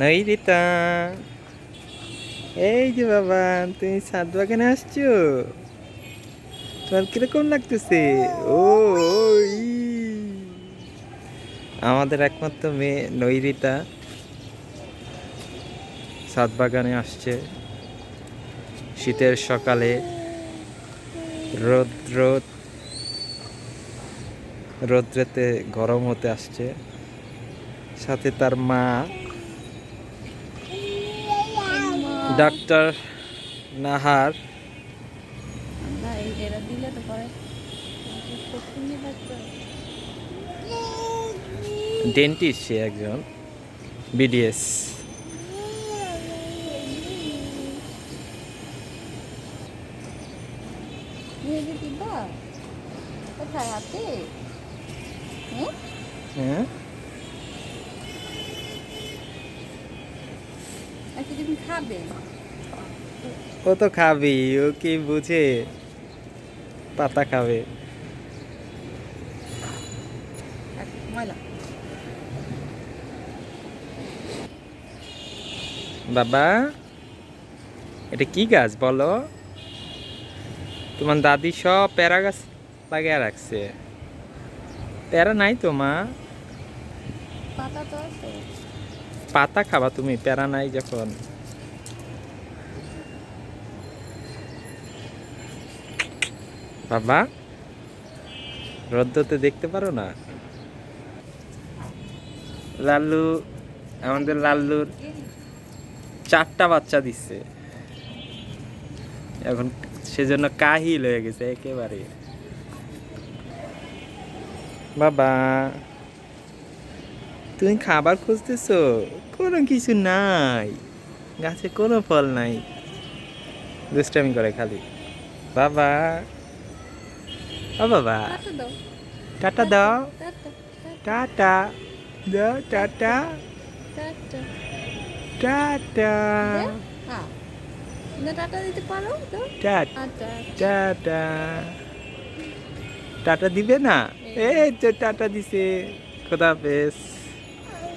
নৈরিতা, এই যে বাবা, তুমি ছাদ বাগানে আসছো? তোমার কিরকম লাগতেছে? ও ই। আমাদের একমাত্র মেয়ে নৈরিতা ছাদ বাগানে আসছে শীতের সকালে। রোদ রোদ রোদ্রেতে গরম হতে আসছে, সাথে তার মা ডাক্তার নাহার ডেন্টিস্ট, সে একজন বিডিএস। কোথায় হাতে? হ্যাঁ, আচ্ছা, তুমি খাবে? ও তো খাবি, ও কি বুঝে? পাতা খাবে। ময়লা। বাবা, এটা কি গাছ বলো? তোমার দাদি সব প্যারা গাছ লাগিয়ে রাখছে। প্যারা নাই তো মা? পাতা তো আছে। পাতা খাবা তুমি, প্যারা নাই যখন। বাবা, রোদ্দতে দেখতে পারো না? লাল্লু, আমাদের লাল্লুর 4টা বাচ্চা দিচ্ছে এখন, সেজন্য কাহিল হয়ে গেছে একেবারে। বাবা, তুমি খাবার খুঁজতেছো? কোনো কিছু নাই, গাছে কোনো ফল নাই, দুষ্টামি করে খালি। বাবা, ও বাবা, টাটা দাও। টাটা দাও। টাটা। টাটা দাও, টাটা টাটা। টাটা হ্যাঁ, না, টাটা দিতে পারো তো? টাটা আচ্ছা। টাটা। টাটা দিবে না? এই তো টাটা দিছে। খোদা হাফেজ।